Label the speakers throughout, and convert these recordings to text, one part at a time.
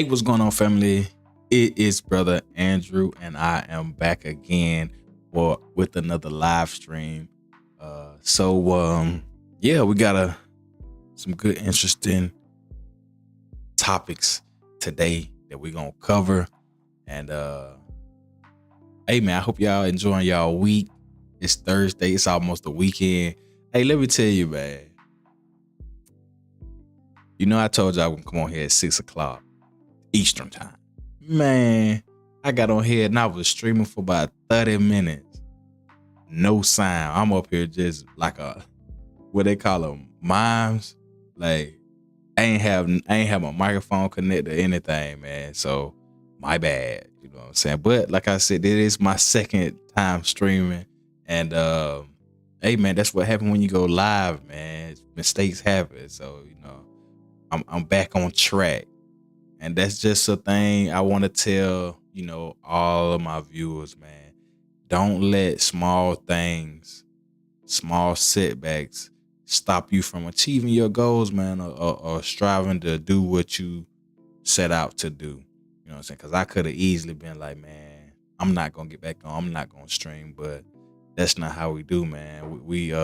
Speaker 1: Hey, what's going on, family? It is brother Andrew, and I am back again with another live stream. Yeah, we got some good, interesting topics today that we're gonna cover. And hey, man, I hope y'all enjoying y'all week. It's Thursday. It's almost the weekend. Hey, let me tell you, man. You know, I told y'all I would come on here at 6 o'clock Eastern time. Man, I got on here and I was streaming for about 30 minutes. No sound. I'm up here just like what they call them, mimes. Like I ain't have my microphone connected to anything, man. So my bad. You know what I'm saying? But like I said, it is my second time streaming. And hey man, that's what happened when you go live, man. Mistakes happen. So, I'm back on track. And that's just a thing I want to tell, all of my viewers, man. Don't let small things, small setbacks stop you from achieving your goals, man, or striving to do what you set out to do. You know what I'm saying? Because I could have easily been like, man, I'm not going to get back on. I'm not going to stream. But that's not how we do, man. We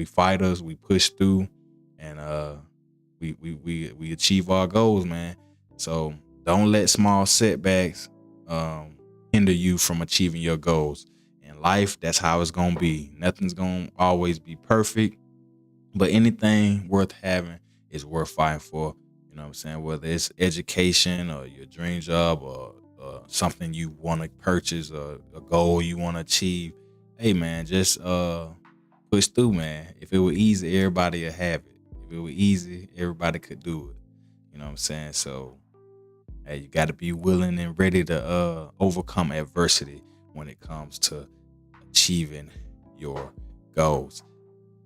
Speaker 1: fighters. We push through. And we achieve our goals, man. So don't let small setbacks hinder you from achieving your goals. In life, that's how it's going to be. Nothing's going to always be perfect, but anything worth having is worth fighting for. You know what I'm saying? Whether it's education or your dream job or something you want to purchase or a goal you want to achieve. Hey, man, just push through, man. If it were easy, everybody would have it. If it were easy, everybody could do it. You know what I'm saying? So, hey, you got to be willing and ready to overcome adversity when it comes to achieving your goals.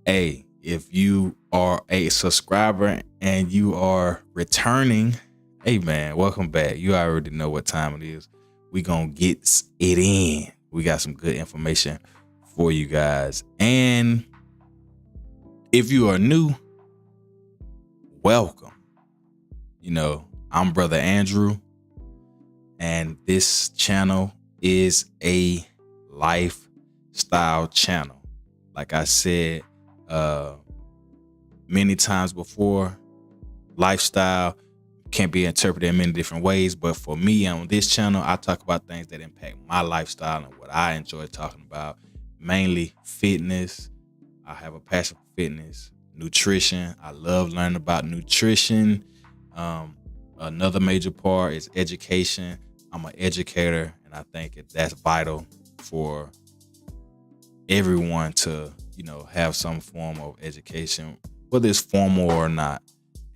Speaker 1: Hey, if you are a subscriber and you are returning, hey, man, welcome back. You already know what time it is. We going to get it in. We got some good information for you guys. And if you are new, welcome. I'm brother Andrew, and this channel is a lifestyle channel. Like I said many times before, lifestyle can be interpreted in many different ways. But for me on this channel, I talk about things that impact my lifestyle and what I enjoy talking about, mainly fitness. I have a passion for fitness, nutrition. I love learning about nutrition. Another major part is education. I'm an educator, and I think that's vital for everyone to, have some form of education, whether it's formal or not,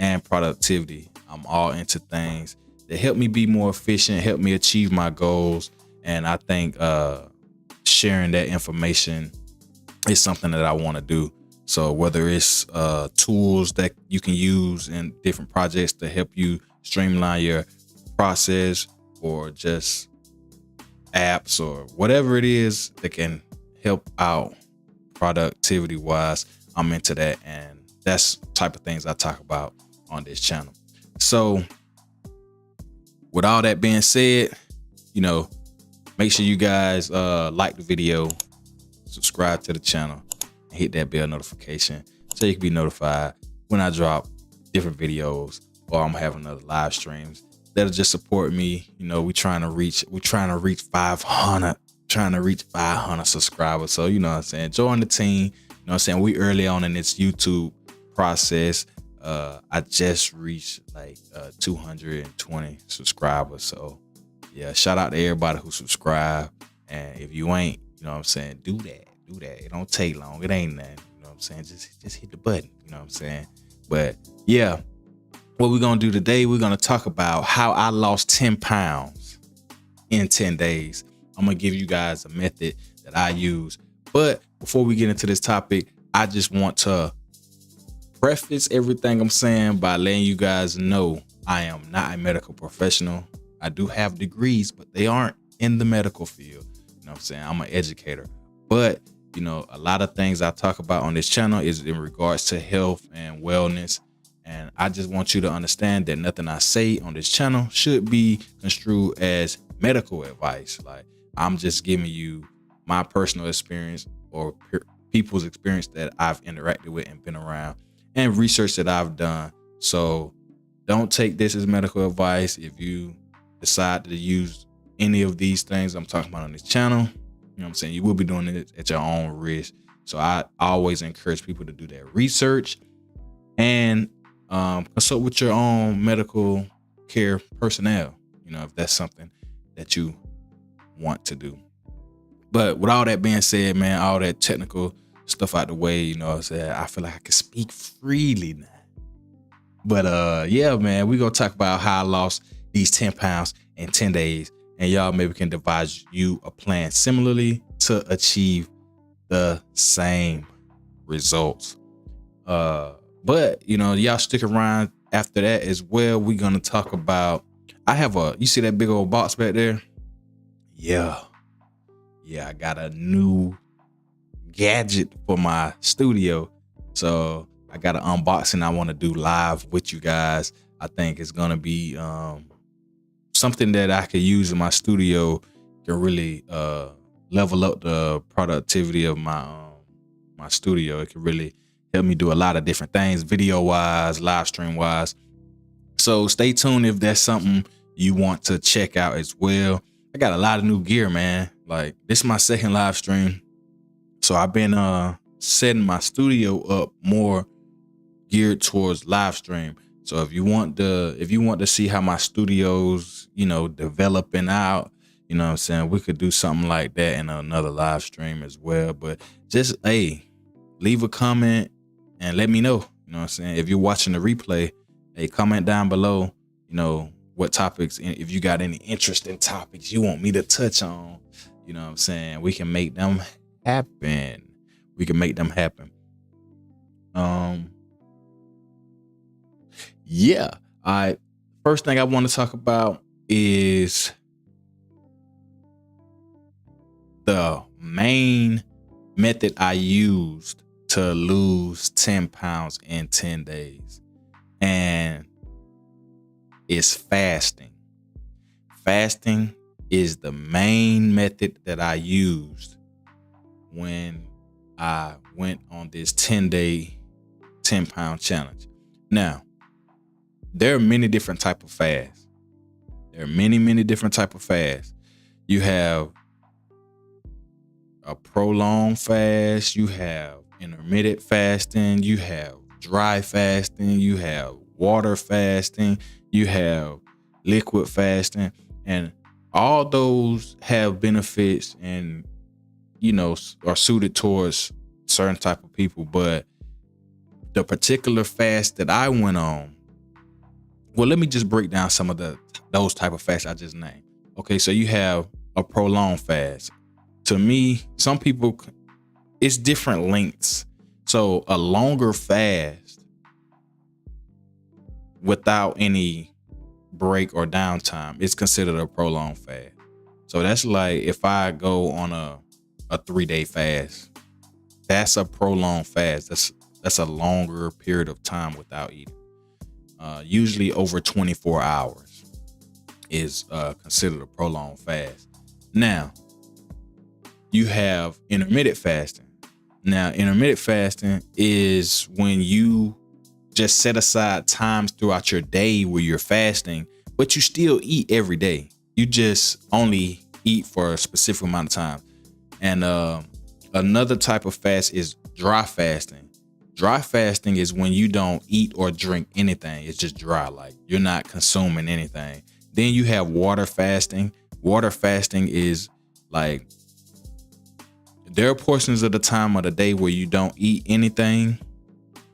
Speaker 1: and productivity. I'm all into things that help me be more efficient, help me achieve my goals. And I think sharing that information is something that I want to do. So whether it's tools that you can use in different projects to help you streamline your process, or just apps or whatever it is that can help out productivity wise, I'm into that. And that's the type of things I talk about on this channel. So with all that being said, make sure you guys like the video, subscribe to the channel, and hit that bell notification so you can be notified when I drop different videos or I'm having other live streams. That'll just support me. We're trying to reach 500, subscribers. So, you know what I'm saying? Join the team. You know what I'm saying? We early on in this YouTube process. I just reached like 220 subscribers. So yeah, shout out to everybody who subscribed. And if you ain't, you know what I'm saying, do that. It don't take long. It ain't nothing. You know what I'm saying? Just hit the button. You know what I'm saying? But yeah, what we're going to do today, we're going to talk about how I lost 10 pounds in 10 days. I'm going to give you guys a method that I use. But before we get into this topic, I just want to preface everything I'm saying by letting you guys know I am not a medical professional. I do have degrees, but they aren't in the medical field. You know what I'm saying? I'm an educator. But, a lot of things I talk about on this channel is in regards to health and wellness. And I just want you to understand that nothing I say on this channel should be construed as medical advice. Like, I'm just giving you my personal experience or people's experience that I've interacted with and been around, and research that I've done. So don't take this as medical advice. If you decide to use any of these things I'm talking about on this channel, you know what I'm saying, you will be doing it at your own risk. So I always encourage people to do that research and consult with your own medical care personnel, you know, if that's something that you want to do. But with all that being said, man, all that technical stuff out the way, you know what I'm saying, I feel like I can speak freely now. But yeah, man, we're gonna talk about how I lost these 10 pounds in 10 days. And y'all maybe can devise you a plan similarly to achieve the same results. But you know, y'all stick around after that as well. We're gonna talk about, you see that big old box back there? Yeah, I got a new gadget for my studio. So I got an unboxing I want to do live with you guys. I think it's gonna be something that I could use in my studio, can really level up the productivity of my studio. It can really help me do a lot of different things, video wise, live stream wise. So stay tuned if that's something you want to check out as well. I got a lot of new gear, man. Like, this is my second live stream, so I've been setting my studio up more geared towards live stream. So if you want to see how my studio's, you know, developing out, you know what I'm saying, we could do something like that in another live stream as well. But just, hey, leave a comment and let me know, you know what I'm saying. If you're watching the replay, hey, comment down below, you know, what topics, and if you got any interesting topics you want me to touch on, you know what I'm saying, we can make them happen. Yeah. All right. First thing I want to talk about is the main method I used to lose 10 pounds in 10 days. And it's fasting. Fasting is the main method that I used when I went on this 10-day, 10-pound challenge. Now, there are many different type of fasts. Many different type of fasts. You have a prolonged fast, you have intermittent fasting, you have dry fasting, you have water fasting, you have liquid fasting, and all those have benefits and, you know, are suited towards certain type of people. But the particular fast that I went on, well, let me just break down some of those type of fasts I just named. Okay, so you have a prolonged fast. To me, some people, it's different lengths. So a longer fast without any break or downtime is considered a prolonged fast. So that's like if I go on a 3-day fast, that's a prolonged fast. That's a longer period of time without eating. Usually over 24 hours is considered a prolonged fast. Now, you have intermittent fasting. Now, intermittent fasting is when you just set aside times throughout your day where you're fasting, but you still eat every day. You just only eat for a specific amount of time. And another type of fast is dry fasting. Dry fasting is when you don't eat or drink anything. It's just dry, like you're not consuming anything. Then you have water fasting. Water fasting is like, there are portions of the time of the day where you don't eat anything,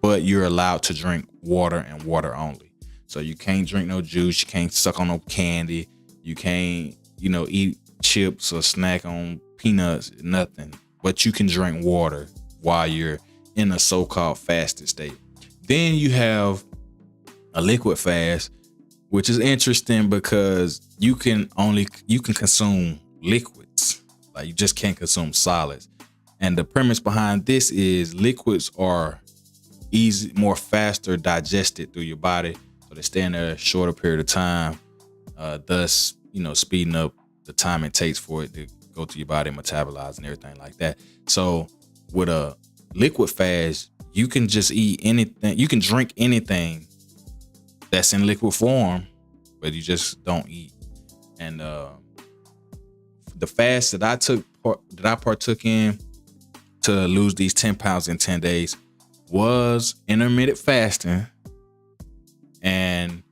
Speaker 1: but you're allowed to drink water and water only. So you can't drink no juice, you can't suck on no candy, you can't, you know, eat chips or snack on peanuts, nothing. But you can drink water while you're in a so-called fasted state. Then you have a liquid fast, which is interesting because you can consume liquids. Like, you just can't consume solids. And the premise behind this is liquids are easy, more faster digested through your body. So they stay in there a shorter period of time, thus, speeding up the time it takes for it to go to your body, metabolize and everything like that. So with a liquid fast, you can just eat anything. You can drink anything that's in liquid form, but you just don't eat. And the fast that I partook in to lose these 10 pounds in 10 days was intermittent fasting. And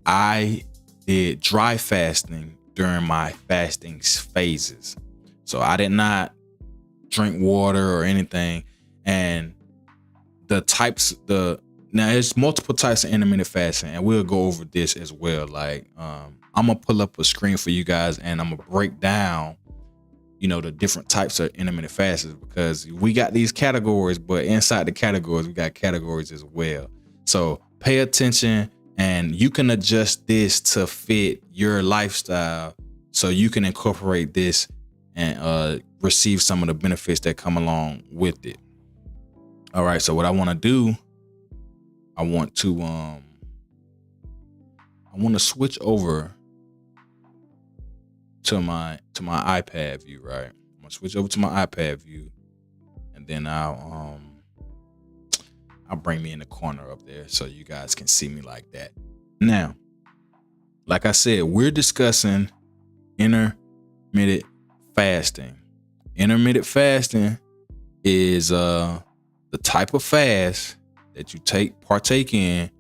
Speaker 1: I did dry fasting during my fasting phases. So I did not drink water or anything. And now there's multiple types of intermittent fasting, and we'll go over this as well. Like, I'm gonna pull up a screen for you guys, and I'm gonna break down, the different types of intermittent fasting, because we got these categories, but inside the categories, we got categories as well. So pay attention, and you can adjust this to fit your lifestyle, so you can incorporate this and receive some of the benefits that come along with it. All right, so what I want to do, I want to switch over to my iPad view, right? I'm gonna switch over to my iPad view, and then I'll bring me in the corner up there so you guys can see me like that. Now, like I said, we're discussing intermittent fasting. Intermittent fasting is the type of fast that you partake in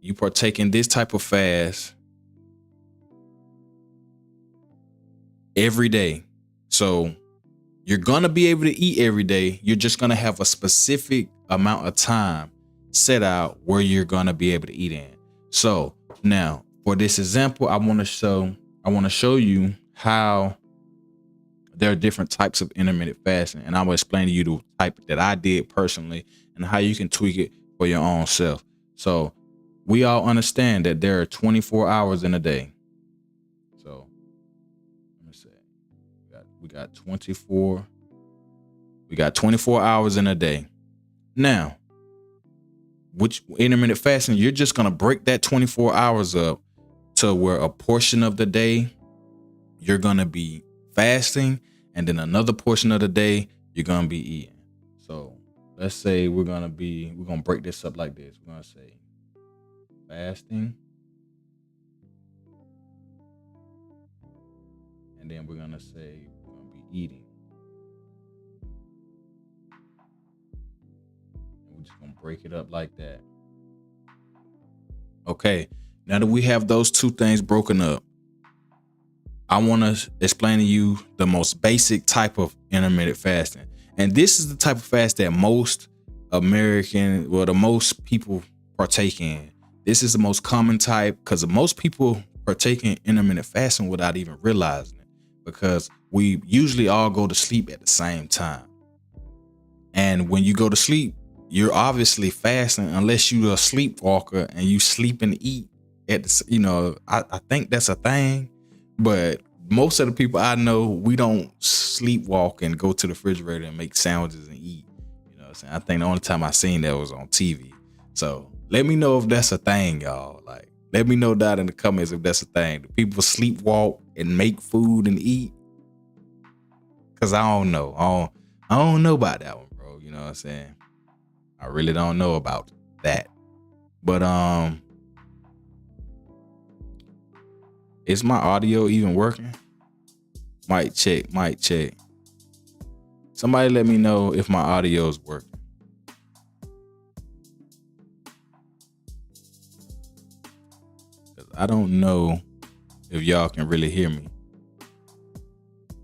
Speaker 1: you partake in this type of fast every day. So you're gonna be able to eat every day. You're just gonna have a specific amount of time set out where you're gonna be able to eat in. So now, for this example, I want to show you how there are different types of intermittent fasting, and I will explain to you the type that I did personally and how you can tweak it for your own self. So we all understand that there are 24 hours in a day. So let me say we got 24 hours in a day. Now, which intermittent fasting, you're just going to break that 24 hours up to where a portion of the day you're going to be fasting, and then another portion of the day you're going to be eating. So let's say we're going to break this up like this. We're going to say fasting, and then we're going to say we're going to be eating. And we're just going to break it up like that. Okay, now that we have those two things broken up, I want to explain to you the most basic type of intermittent fasting. And this is the type of fast that most the most people partake in. This is the most common type, because most people partake in intermittent fasting without even realizing it, because we usually all go to sleep at the same time. And when you go to sleep, you're obviously fasting unless you're a sleepwalker and you sleep and eat at the, I think that's a thing. But most of the people I know, we don't sleepwalk and go to the refrigerator and make sandwiches and eat. You know what I'm saying? I think the only time I seen that was on TV. So let me know if that's a thing, y'all. Like, let me know down in the comments if that's a thing. Do people sleepwalk and make food and eat? Cause I don't know. I don't know about that one, bro. You know what I'm saying? I really don't know about that. But is my audio even working? Mic check. Somebody let me know if my audio is working. I don't know if y'all can really hear me.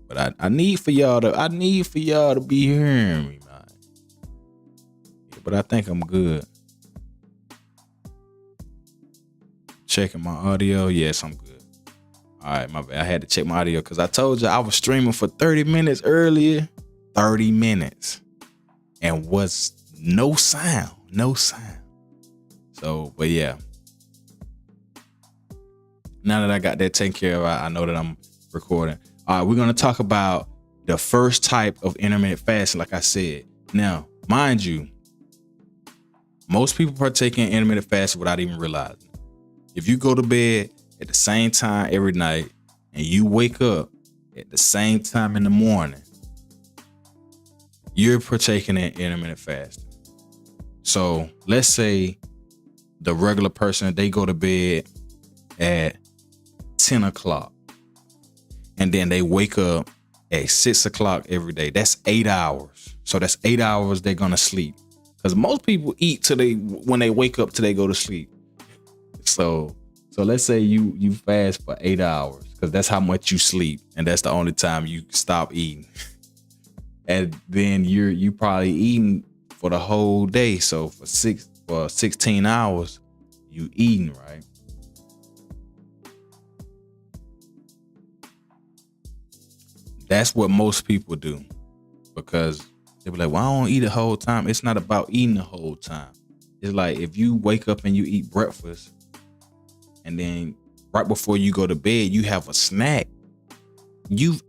Speaker 1: But I need for y'all to be hearing me, man. But I think I'm good. Checking my audio. Yes, I'm good. All right, my bad. I had to check my audio because I told you I was streaming for 30 minutes earlier. 30 minutes. And was no sound. So, but yeah. Now that I got that taken care of, I know that I'm recording. All right, we're going to talk about the first type of intermittent fasting, like I said. Now, mind you, most people partake in intermittent fasting without even realizing. If you go to bed at the same time every night and you wake up at the same time in the morning, you're partaking in intermittent fasting. So let's say the regular person, they go to bed at 10 o'clock and then they wake up at 6 o'clock every day. That's 8 hours. So that's 8 hours they're going to sleep. Because most people eat when they wake up till they go to sleep. So let's say you fast for 8 hours because that's how much you sleep. And that's the only time you stop eating. And then you probably eating for the whole day. So for 16 hours, you eating, right? That's what most people do, because they be like, well, I don't eat the whole time. It's not about eating the whole time. It's like if you wake up and you eat breakfast and then right before you go to bed, you have a snack. You've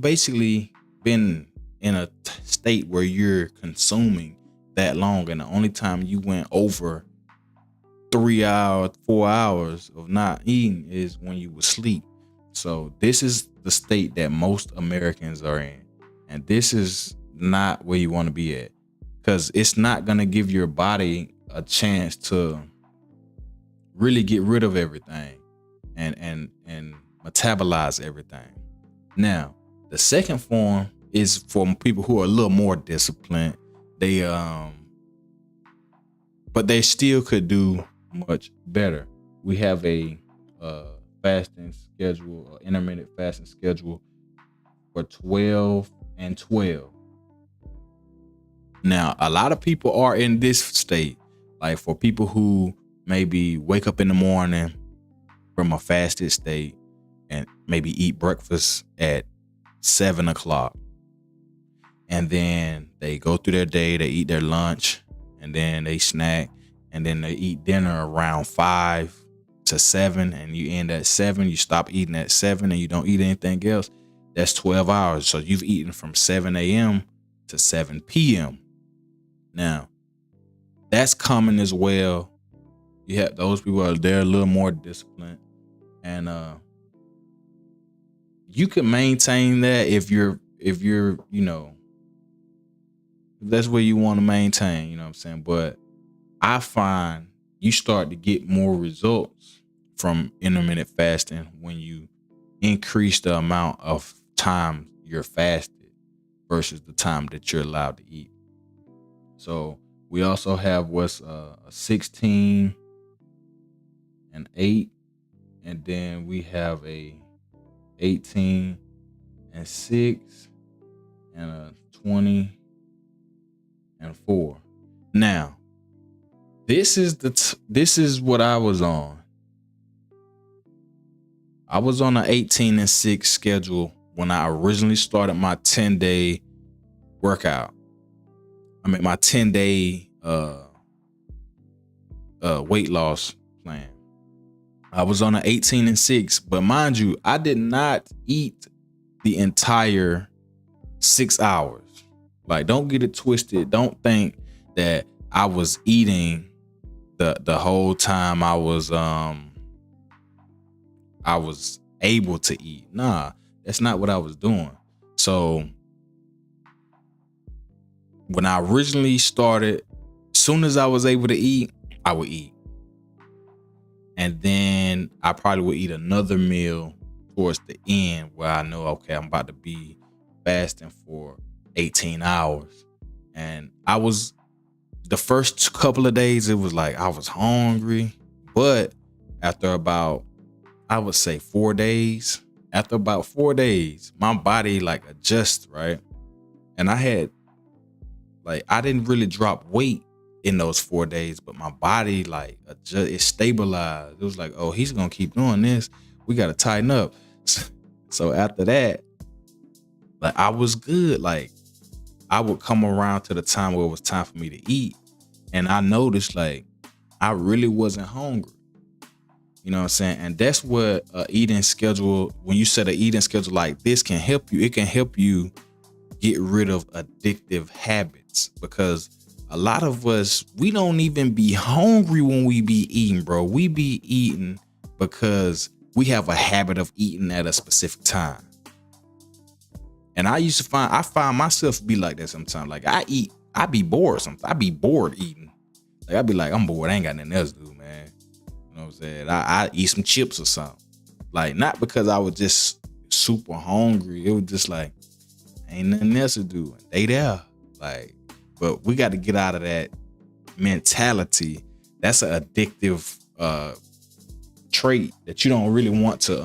Speaker 1: basically been in a state where you're consuming that long. And the only time you went over 3 hours, 4 hours of not eating is when you were asleep. So this is the state that most Americans are in. And this is not where you want to be at, because it's not going to give your body a chance to really get rid of everything and metabolize everything. Now, the second form is for people who are a little more disciplined. But they still could do much better. We have a fasting schedule, or intermittent fasting schedule for 12 and 12. Now, a lot of people are in this state. Like for people who maybe wake up in the morning from a fasted state and maybe eat breakfast at 7 o'clock. And then they go through their day, they eat their lunch, and then they snack, and then they eat dinner around 5 to 7, and you end at 7, you stop eating at 7 and you don't eat anything else. That's 12 hours. So you've eaten from 7 a.m. to 7 p.m. Now, that's common as well. You have those people they're a little more disciplined, and you can maintain that if you're that's where you want to maintain, you know what I'm saying? But I find you start to get more results from intermittent fasting when you increase the amount of time you're fasted versus the time that you're allowed to eat. So we also have what's a 16 and 8, and then we have a 18 and 6 and a 20 and 4. Now, this is what I was on. I was on an 18 and 6 schedule when I originally started my 10-day workout. I mean, my 10-day weight loss plan. I was on an 18 and 6, but mind you, I did not eat the entire 6 hours. Like, don't get it twisted. Don't think that I was eating the whole time I was able to eat. Nah, that's not what I was doing. So when I originally started, soon as I was able to eat, I would eat. And then I probably would eat another meal towards the end where I know, okay, I'm about to be fasting for 18 hours. And the first couple of days, it was like I was hungry. But after about, I would say 4 days, my body like adjusts, right? And I didn't really drop weight in those 4 days, but my body it stabilized. It was like, oh, he's gonna keep doing this. We gotta tighten up. So after that, like I was good. Like I would come around to the time where it was time for me to eat, and I noticed like I really wasn't hungry. You know what I'm saying? And that's what eating schedule, when you set an eating schedule like this can help you. It can help you get rid of addictive habits, because a lot of us, we don't even be hungry when we be eating, bro. We be eating because we have a habit of eating at a specific time. And I find myself be like that sometimes. Like I be bored sometimes. I be bored eating. Like I be like, I'm bored. I ain't got nothing else to do, man. You know what I'm saying? I eat some chips or something. Like, not because I was just super hungry. It was just like, ain't nothing else to do. They there. Like, but we got to get out of that mentality. That's an addictive trait that you don't really want to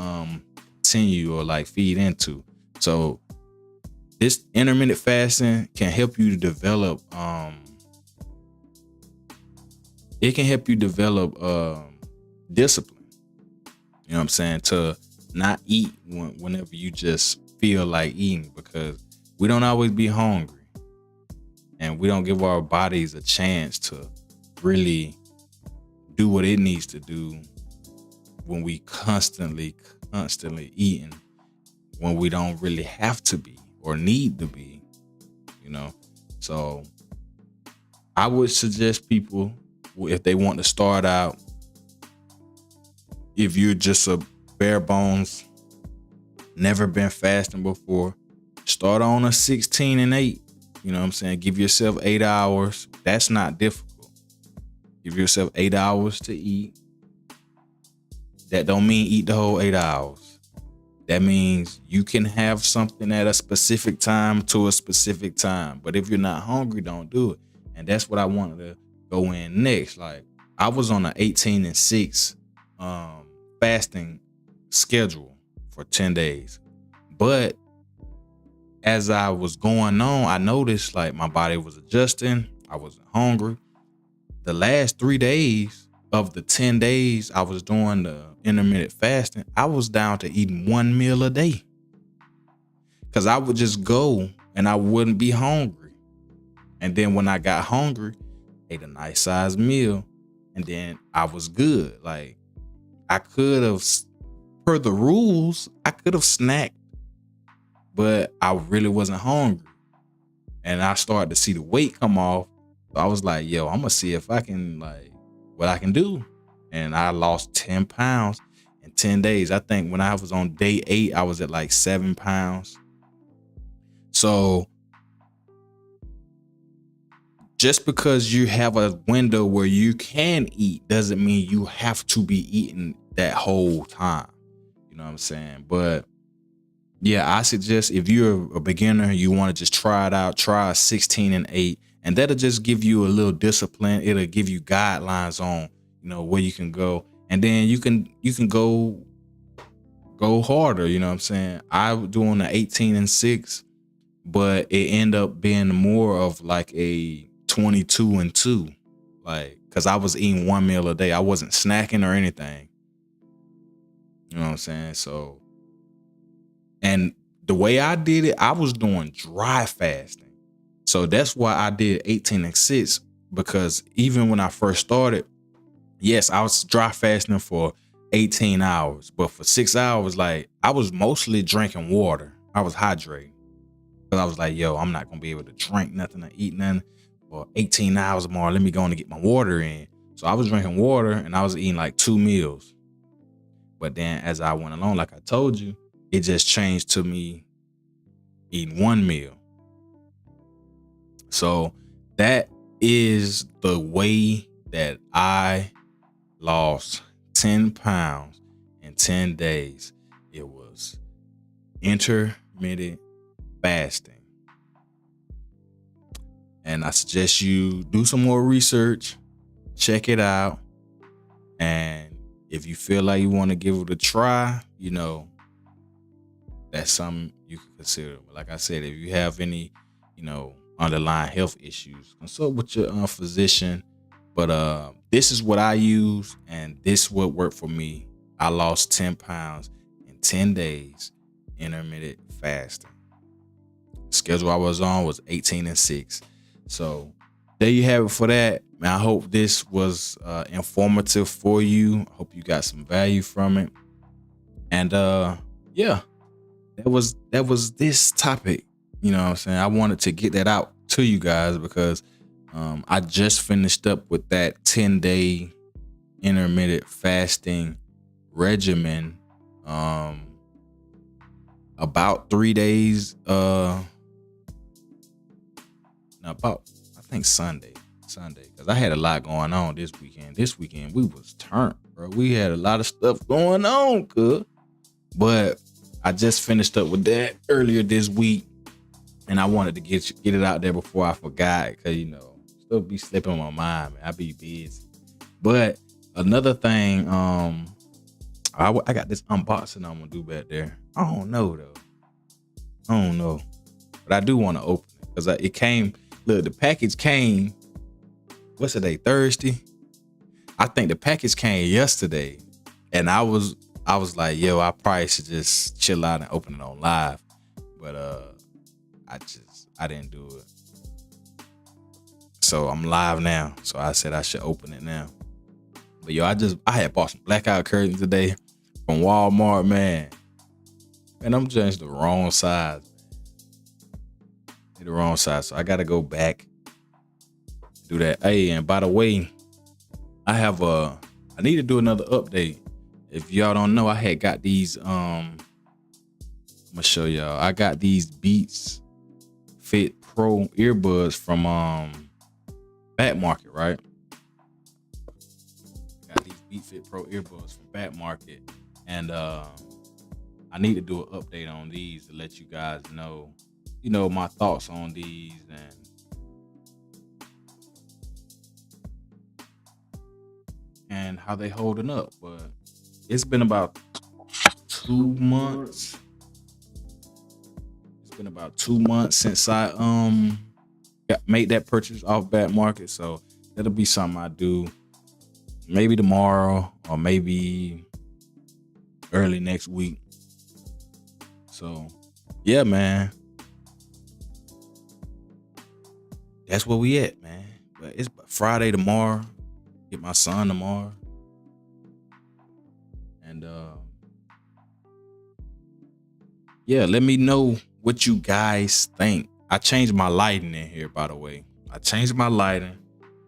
Speaker 1: continue or like feed into. So this intermittent fasting can help you to develop discipline. You know what I'm saying? To not eat whenever you just feel like eating, because we don't always be hungry, and we don't give our bodies a chance to really do what it needs to do when we constantly eating when we don't really have to be or need to be, you know? So I would suggest people, if they want to start out, if you're just a bare bones, never been fasting before, start on a 16 and 8. You know what I'm saying? Give yourself 8 hours. That's not difficult. Give yourself 8 hours to eat. That don't mean eat the whole 8 hours. That means you can have something at a specific time to a specific time. But if you're not hungry, don't do it. And that's what I wanted to go in next. Like, I was on an 18 and 6 fasting schedule for 10 days. But as I was going on, I noticed like my body was adjusting. I wasn't hungry. The last 3 days of the 10 days I was doing the intermittent fasting, I was down to eating 1 meal a day. Cause I would just go and I wouldn't be hungry. And then when I got hungry, ate a nice sized meal, and then I was good. Like, I could have, per the rules, I could have snacked, but I really wasn't hungry. And I started to see the weight come off. So I was like, yo, I'm gonna see if I can, like, what I can do. And I lost 10 pounds in 10 days. I think when I was on day 8, I was at like 7 pounds. So just because you have a window where you can eat doesn't mean you have to be eating that whole time. You know what I'm saying? But yeah, I suggest if you're a beginner, you want to just try it out, try a 16 and 8, and that'll just give you a little discipline. It'll give you guidelines on, you know, where you can go. And then you can go harder, you know what I'm saying? I was doing the 18 and 6, but it ended up being more of like a 22 and 2, like, cause I was eating 1 meal a day. I wasn't snacking or anything. You know what I'm saying? So, and the way I did it, I was doing dry fasting. So that's why I did 18 and 6, because even when I first started, yes, I was dry fasting for 18 hours, but for 6 hours, like, I was mostly drinking water. I was hydrating. Cause I was like, yo, I'm not gonna be able to drink nothing or eat nothing for 18 hours more. Let me go and get my water in. So I was drinking water and I was eating like 2 meals. But then as I went along, like I told you, it just changed to me eating 1 meal. So that is the way that I lost 10 pounds in 10 days. It was intermittent fasting. And I suggest you do some more research, check it out. And if you feel like you want to give it a try, you know, that's something you can consider. But like I said, if you have any, you know, underlying health issues, consult with your physician. But this is what I use, and this is what worked for me. I lost 10 pounds in 10 days, intermittent fasting. The schedule I was on was 18 and 6. So there you have it for that. Man, I hope this was informative for you. I hope you got some value from it. And yeah, that was this topic You know what I'm saying? I wanted to get that out to you guys because I just finished up with that 10-day intermittent fasting regimen about 3 days about I think Sunday because I had a lot going on this weekend we was turned, bro. We had a lot of stuff going on, good, but I just finished up with that earlier this week, and I wanted to get it out there before I forgot, because stuff be slipping my mind, man. I be busy. But another thing, I got this unboxing I'm gonna do back there. I don't know though. But I do want to open it because it came. Look, the package came. What's today? Thursday. I think the package came yesterday, and I was like, yo, I probably should just chill out and open it on live. But I didn't do it. So I'm live now. So I said I should open it now. But yo, I had bought some blackout curtains today from Walmart, man. And I'm just the wrong size. The wrong size. So I gotta go back, do that. Hey, and by the way, I need to do another update. If y'all don't know, I had got these I'm gonna show y'all. I got these Beats Fit Pro earbuds from Back Market, right? Got these Beats Fit Pro earbuds from Back Market, and I need to do an update on these to let you guys know, my thoughts on these and how they holding up. But it's been about 2 months. It's been about 2 months since I made that purchase off Back Market, so that'll be something I do maybe tomorrow or maybe early next week. So yeah, man, that's where we at, man. But it's Friday tomorrow. Get my son tomorrow, and yeah, let me know what you guys think. I changed my lighting in here, by the way. I changed my lighting.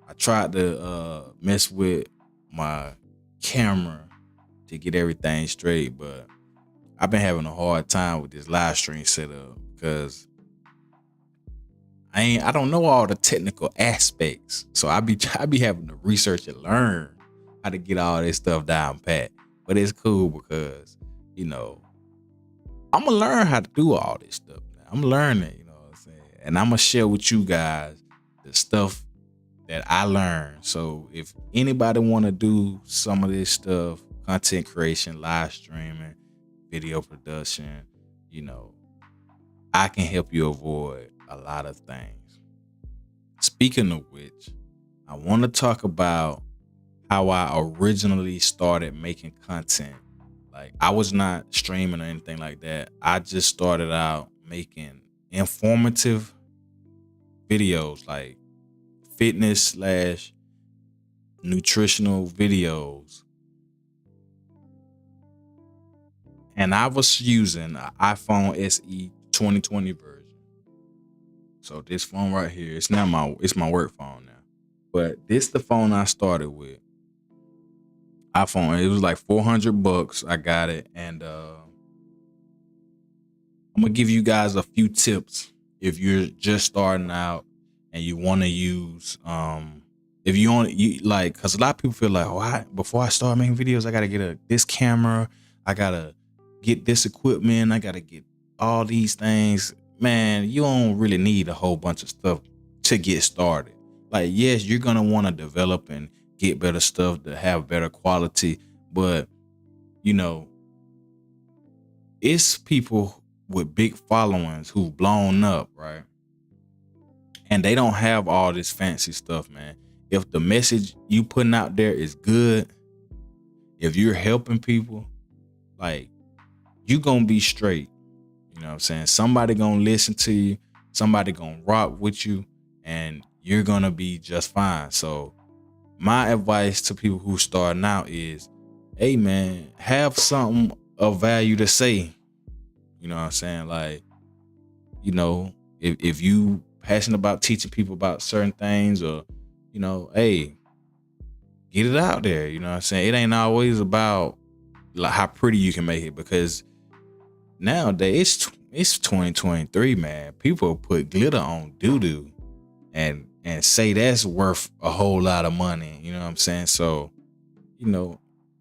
Speaker 1: I tried to mess with my camera to get everything straight, but I've been having a hard time with this live stream setup because I don't know all the technical aspects. So I be having to research and learn how to get all this stuff down pat. But it's cool because, I'm gonna learn how to do all this stuff now. I'm learning, you know what I'm saying? And I'm gonna share with you guys the stuff that I learned. So if anybody wanna do some of this stuff, content creation, live streaming, video production, I can help you avoid a lot of things. Speaking of which, I want to talk about how I originally started making content. Like, I was not streaming or anything like that. I just started out making informative videos, like fitness / nutritional videos. And I was using an iPhone SE 2020 version. So this phone right here, it's my work phone now. But this the phone I started with. iPhone, it was like $400. I got it, and I'm gonna give you guys a few tips if you're just starting out and you want to use if you want like, because a lot of people feel like, before I start making videos, I gotta get this camera, I gotta get this equipment, I gotta get all these things. Man, you don't really need a whole bunch of stuff to get started. Like, yes, you're gonna want to develop and get better stuff to have better quality, but it's people with big followings who've blown up, right? And they don't have all this fancy stuff, man. If the message you putting out there is good, if you're helping people, like, you gonna be straight. You know what I'm saying? Somebody gonna listen to you, somebody gonna rock with you, and you're gonna be just fine. So my advice to people who starting out is, hey man, have something of value to say. You know what I'm saying? Like, if you passionate about teaching people about certain things, or hey, get it out there. You know what I'm saying? It ain't always about like how pretty you can make it, because nowadays it's 2023, man. People put glitter on doo-doo and say that's worth a whole lot of money. You know what I'm saying? So,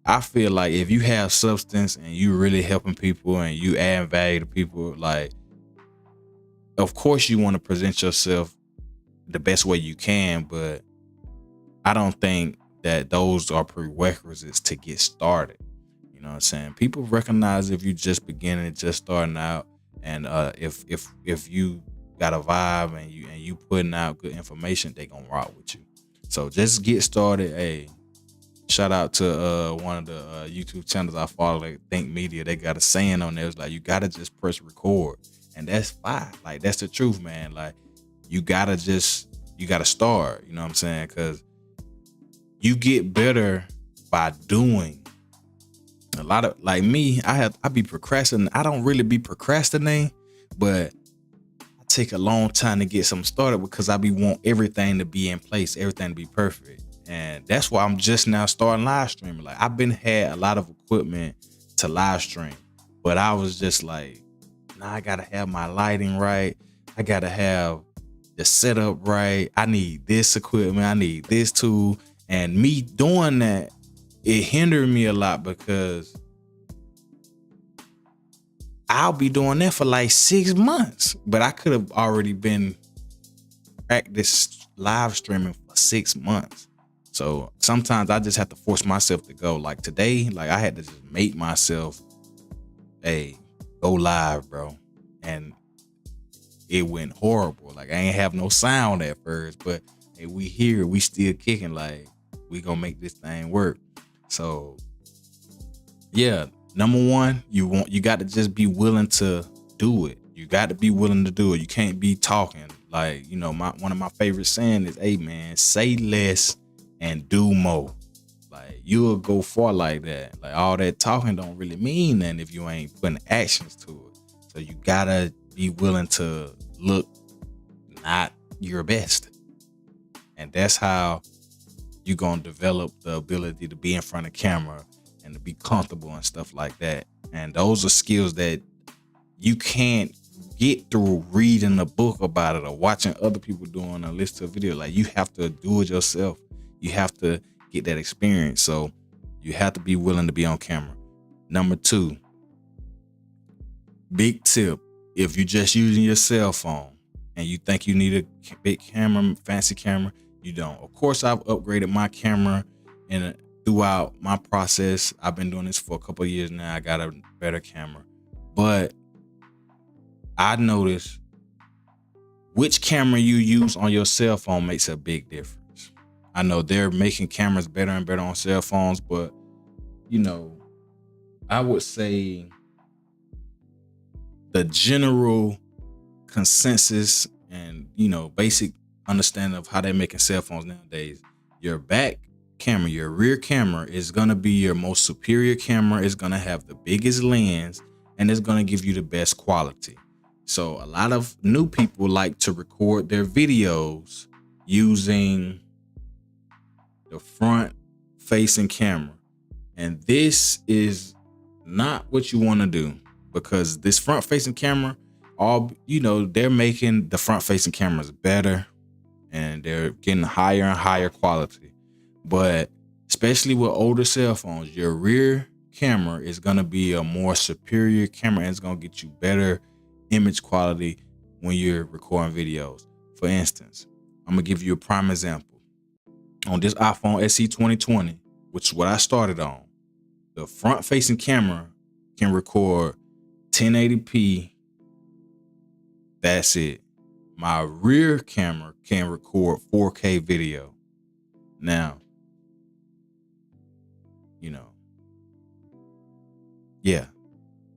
Speaker 1: I feel like if you have substance and you really helping people and you add value to people, like, of course you want to present yourself the best way you can, but I don't think that those are prerequisites to get started. You know what I'm saying? People recognize if you just beginning, just starting out, and if you got a vibe and you putting out good information, they gonna rock with you. So just get started. Hey, shout out to one of the YouTube channels I follow, like Think Media. They got a saying on there. It's like, you gotta just press record, and that's fine. Like, that's the truth, man. Like, you gotta start. You know what I'm saying? Because you get better by doing. A lot of, like me, I be procrastinating. I don't really be procrastinating, but I take a long time to get something started because I want everything to be in place, everything to be perfect. And that's why I'm just now starting live streaming. Like, I've had a lot of equipment to live stream, but I was just like, nah, I gotta have my lighting right. I gotta have the setup right. I need this equipment. I need this tool. And me doing that, it hindered me a lot, because I'll be doing that for like 6 months, but I could have already been practice live streaming for 6 months. So sometimes I just have to force myself to go. Like today, like I had to just make myself, hey, go live, bro. And it went horrible. Like, I ain't have no sound at first, but hey, we here, we still kicking. Like, we gonna make this thing work. So yeah, number one, you got to just be willing to do it. You got to be willing to do it. You can't be talking. Like, one of my favorite saying is, hey man, say less and do more. Like, you'll go far like that. Like, all that talking don't really mean nothing if you ain't putting actions to it. So you gotta be willing to look not your best. And that's how you're gonna develop the ability to be in front of camera and to be comfortable and stuff like that. And those are skills that you can't get through reading a book about it or watching other people doing or listen to a video. Like, you have to do it yourself. You have to get that experience. So you have to be willing to be on camera. Number two, big tip, if you're just using your cell phone and you think you need a big camera, fancy camera, you don't. Of course, I've upgraded my camera and throughout my process. I've been doing this for a couple of years now. I got a better camera, but I noticed which camera you use on your cell phone makes a big difference. I know they're making cameras better and better on cell phones, but I would say the general consensus and basic understanding of how they're making cell phones nowadays, your back camera, your rear camera is going to be your most superior camera. It's going to have the biggest lens and it's going to give you the best quality. So a lot of new people like to record their videos using the front facing camera. And this is not what you want to do, because this front facing camera, they're making the front facing cameras better and they're getting higher and higher quality. But especially with older cell phones, your rear camera is going to be a more superior camera and it's going to get you better image quality when you're recording videos. For instance, I'm going to give you a prime example. On this iPhone SE 2020, which is what I started on, the front facing camera can record 1080p. That's it. My rear camera can record 4K video. Now, yeah,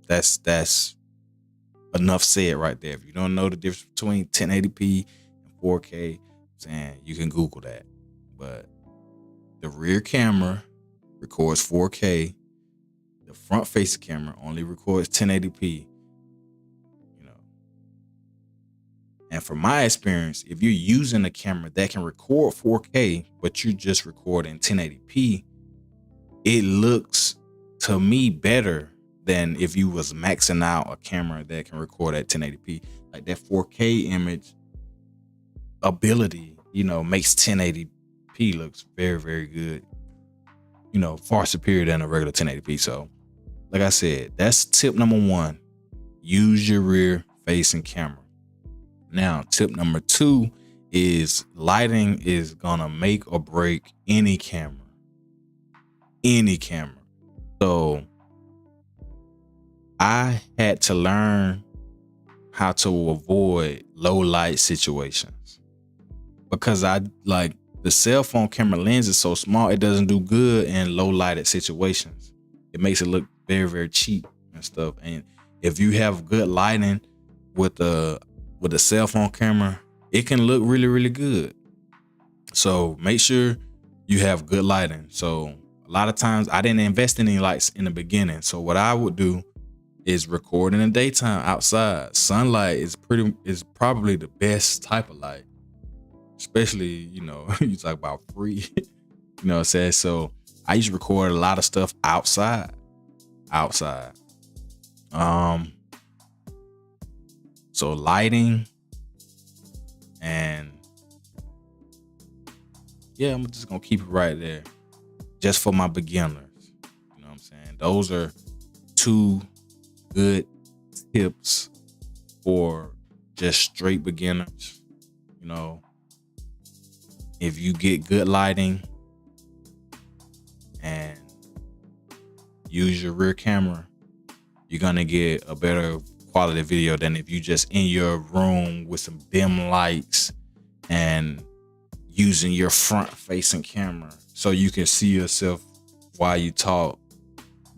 Speaker 1: that's enough said right there. If you don't know the difference between 1080p and 4K, saying you can Google that. But the rear camera records 4K. The front facing camera only records 1080p. And from my experience, if you're using a camera that can record 4K, but you're just recording 1080p, it looks to me better than if you was maxing out a camera that can record at 1080p. Like that 4K image ability, makes 1080p looks very, very good. Far superior than a regular 1080p. So, like I said, that's tip number 1. Use your rear facing camera. Now, tip number 2 is lighting is gonna make or break any camera. Any camera. So I had to learn how to avoid low light situations because the cell phone camera lens is so small, it doesn't do good in low lighted situations. It makes it look very, very cheap and stuff. And if you have good lighting with a cell phone camera, it can look really, really good. So make sure you have good lighting. So a lot of times I didn't invest in any lights in the beginning. So what I would do is record in the daytime outside. Sunlight is probably the best type of light. Especially, you talk about free, you know what I'm saying? So I used to record a lot of stuff outside. So lighting and I'm just gonna keep it right there. Just for my beginners. You know what I'm saying? Those are 2 good tips for just straight beginners. If you get good lighting and use your rear camera, you're gonna get a better quality video than if you just in your room with some dim lights and using your front facing camera so you can see yourself while you talk.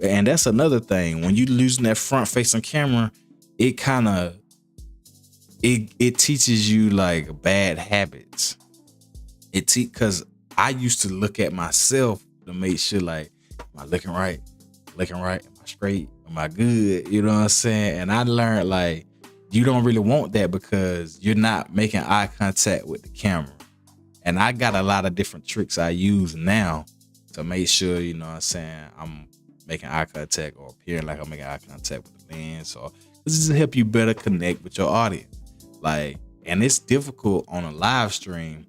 Speaker 1: And that's another thing. When you're using that front facing camera, it kind of it teaches you like bad habits. Because I used to look at myself to make sure, like, am I looking right? Am I straight? Am I good? You know what I'm saying? And I learned, like, you don't really want that because you're not making eye contact with the camera. And I got a lot of different tricks I use now to make sure, you know what I'm saying, I'm making eye contact or appearing like I'm making eye contact with the lens. Or this is to help you better connect with your audience. Like, and it's difficult on a live stream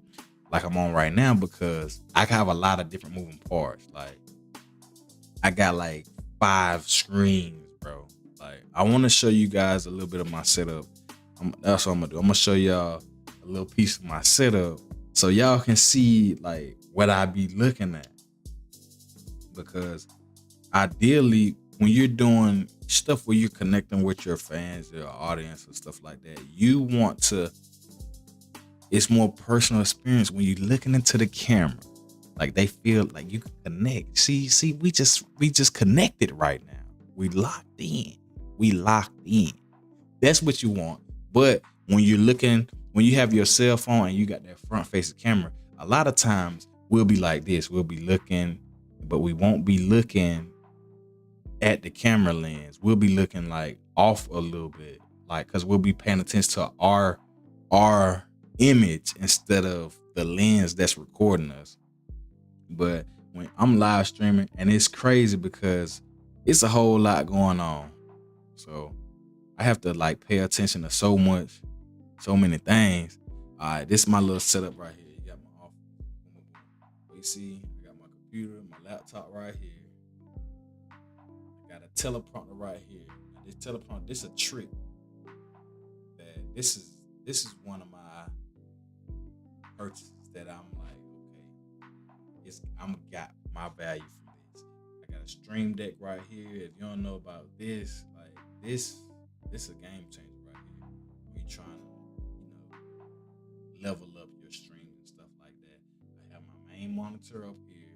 Speaker 1: like I'm on right now because I have a lot of different moving parts. Like, I got like 5 screens, bro. Like, I want to show you guys a little bit of my setup. That's what I'm gonna do. I'm gonna show y'all a little piece of my setup so y'all can see like what I be looking at. Because ideally, when you're doing stuff where you're connecting with your fans, your audience and stuff like that, you want to, it's more personal experience when you're looking into the camera. Like, they feel like you can connect. See, we just connected right now. We locked in. That's what you want. But when you have your cell phone and you got that front facing camera, a lot of times we'll be like this. We'll be looking, but we won't be looking at the camera lens. We'll be looking like off a little bit, like, because we'll be paying attention to our image instead of the lens that's recording us. But when I'm live streaming, and it's crazy because it's a whole lot going on, so I have to like pay attention to so many things. All right, this is my little setup right here. You got my office PC, I got my computer, my laptop right here. I got a teleprompter right here. Now, this teleprompter, this is a trick. That this is one of my purchases that I'm like, okay, I'm got my value from this. I got a stream deck right here. If you don't know about this, like this is a game changer right here. When you're trying to, level up your stream and stuff like that. I have my main monitor up here.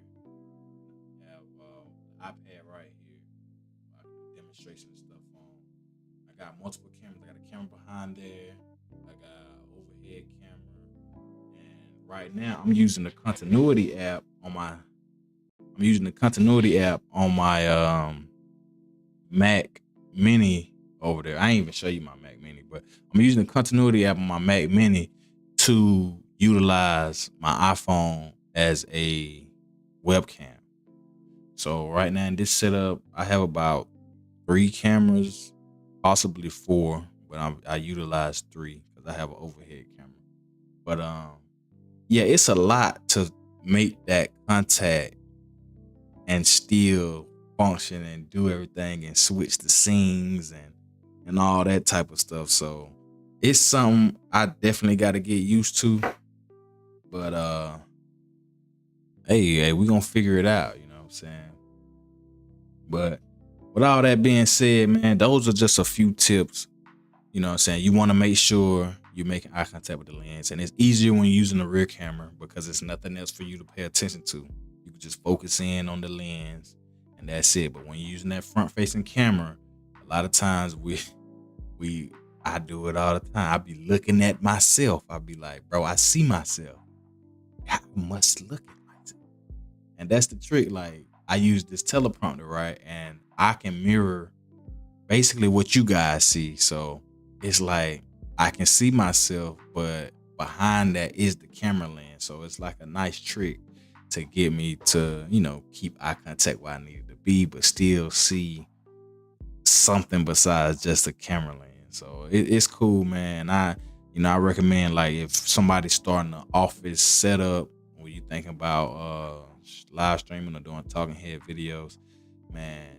Speaker 1: I have the iPad right here. I can do demonstration and stuff on. I got multiple cameras. I got a camera behind there. I got overhead camera. And right now I'm using the continuity app on my Mac Mini over there. I ain't even show you my Mac Mini, but I'm using the continuity app on my Mac Mini to utilize my iPhone as a webcam. So right now in this setup, I have about 3 cameras, possibly 4, but I utilize 3 because I have an overhead camera. But yeah, it's a lot to make that contact and still function and do everything and switch the scenes and all that type of stuff. So it's something I definitely got to get used to. But hey, we gonna figure it out, you know what I'm saying? But with all that being said, man, those are just a few tips. You know what I'm saying? You want to make sure you're making eye contact with the lens. And it's easier when you're using the rear camera because it's nothing else for you to pay attention to. You can just focus in on the lens and that's it. But when you're using that front facing camera, a lot of times I do it all the time. I be looking at myself. I be like, bro, I see myself. I must look at myself. And that's the trick. Like, I use this teleprompter, right? And I can mirror basically what you guys see. So it's like I can see myself, but behind that is the camera lens. So it's like a nice trick to get me to, keep eye contact where I need it to be, but still see something besides just a camera lens. So it's cool, man. I recommend, like, if somebody's starting an office setup, when you thinking about live streaming or doing talking head videos, man,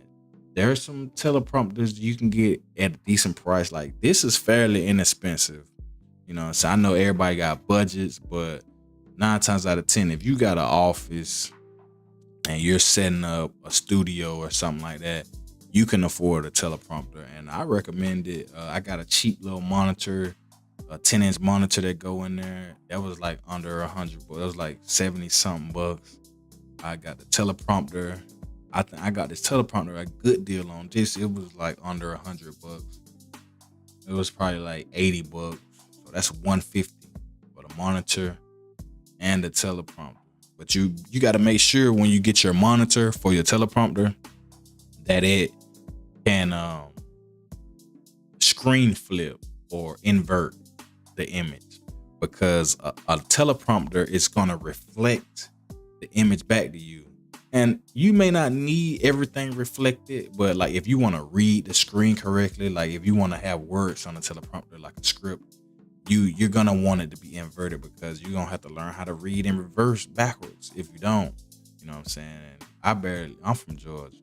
Speaker 1: there's some teleprompters you can get at a decent price. Like, this is fairly inexpensive. So I know everybody got budgets, but 9 times out of 10, if you got an office and you're setting up a studio or something like that, you can afford a teleprompter. And I recommend it. I got a cheap little monitor, a 10-inch monitor that go in there. That was like under $100, but it was like 70 something bucks. I got the teleprompter. I got this teleprompter a good deal on this. It was like under $100. It was probably like $80. So that's $150 for the monitor and the teleprompter. But you got to make sure when you get your monitor for your teleprompter that it can screen flip or invert the image, because a teleprompter is going to reflect the image back to you. And you may not need everything reflected, but like if you want to read the screen correctly, like if you want to have words on the teleprompter like a script, you're going to want it to be inverted, because you're going to have to learn how to read in reverse backwards if you don't. You know what I'm saying? I'm from Georgia.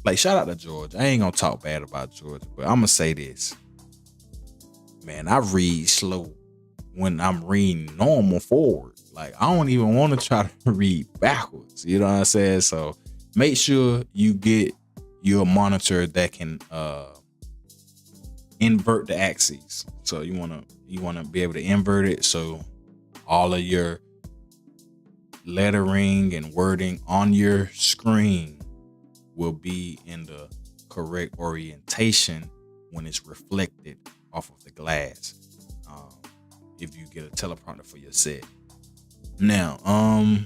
Speaker 1: Like, shout out to Georgia. I ain't going to talk bad about Georgia, but I'm going to say this. Man, I read slow when I'm reading normal forward. Like, I don't even want to try to read backwards. You know what I'm saying? So make sure you get your monitor that can invert the axes. So you want to be able to invert it, so all of your lettering and wording on your screen will be in the correct orientation when it's reflected off of the glass. If you get a teleprompter for your set. Now, now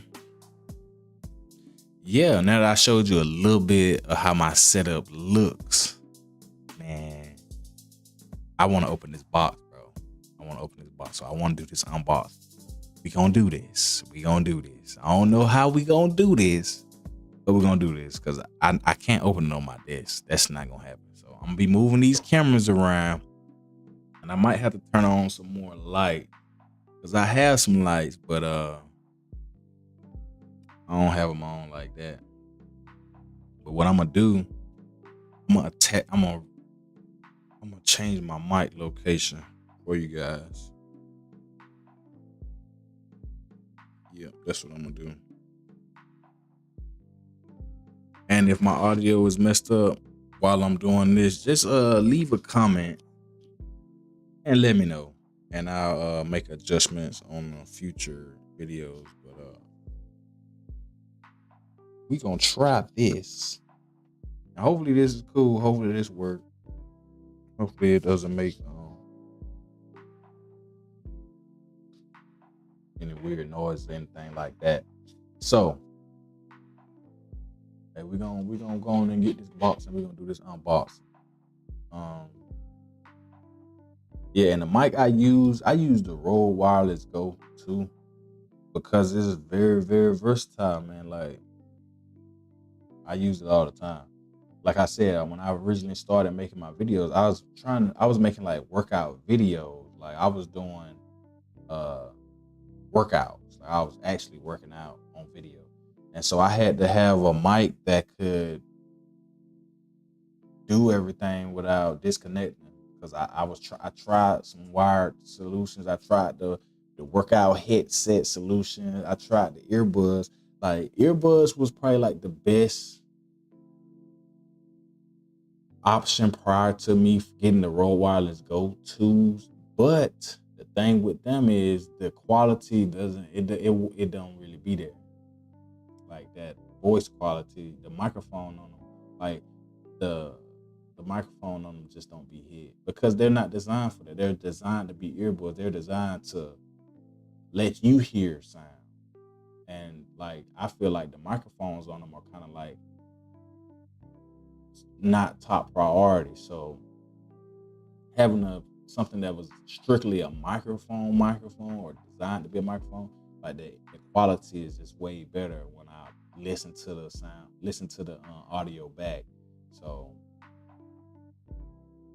Speaker 1: that I showed you a little bit of how my setup looks, man, I want to open this box, bro. So I want to do this unbox. We gonna do this. I don't know how we gonna do this, but we're gonna do this because I can't open it on my desk. That's not gonna happen. So I'm gonna be moving these cameras around, and I might have to turn on some more light, because I have some lights, but I don't have them on like that. But what I'm gonna do, I'm gonna change my mic location for you guys. Yeah, that's what I'm gonna do. And if my audio is messed up while I'm doing this, just leave a comment and let me know, and I'll make adjustments on future videos. But we gonna try this. And hopefully this is cool. Hopefully this works. Hopefully it doesn't make any weird noise or anything like that. So, hey, we're gonna go on and get this box, and we're gonna do this unboxing. Um, yeah, and the mic I use the Rode Wireless Go 2 because it's very, very versatile, man. Like I use it all the time. Like I said, when I originally started making my videos, I was making like workout videos. Like I was doing uh workouts. Like I was actually working out on video. And so I had to have a mic that could do everything without disconnecting. Because I tried some wired solutions. I tried the workout headset solution. I tried the earbuds. Like earbuds was probably like the best option prior to me getting the Rode Wireless Go 2s. But the thing with them is the quality it don't really be there. Like that voice quality, the microphone on them, like the the microphone on them just don't be hit because they're not designed for that. They're designed to be earbuds. They're designed to let you hear sound. And like I feel like the microphones on them are kind of like not top priority. So having something that was strictly a microphone or designed to be a microphone, like the quality is just way better when I listen to the sound, listen to the audio back. So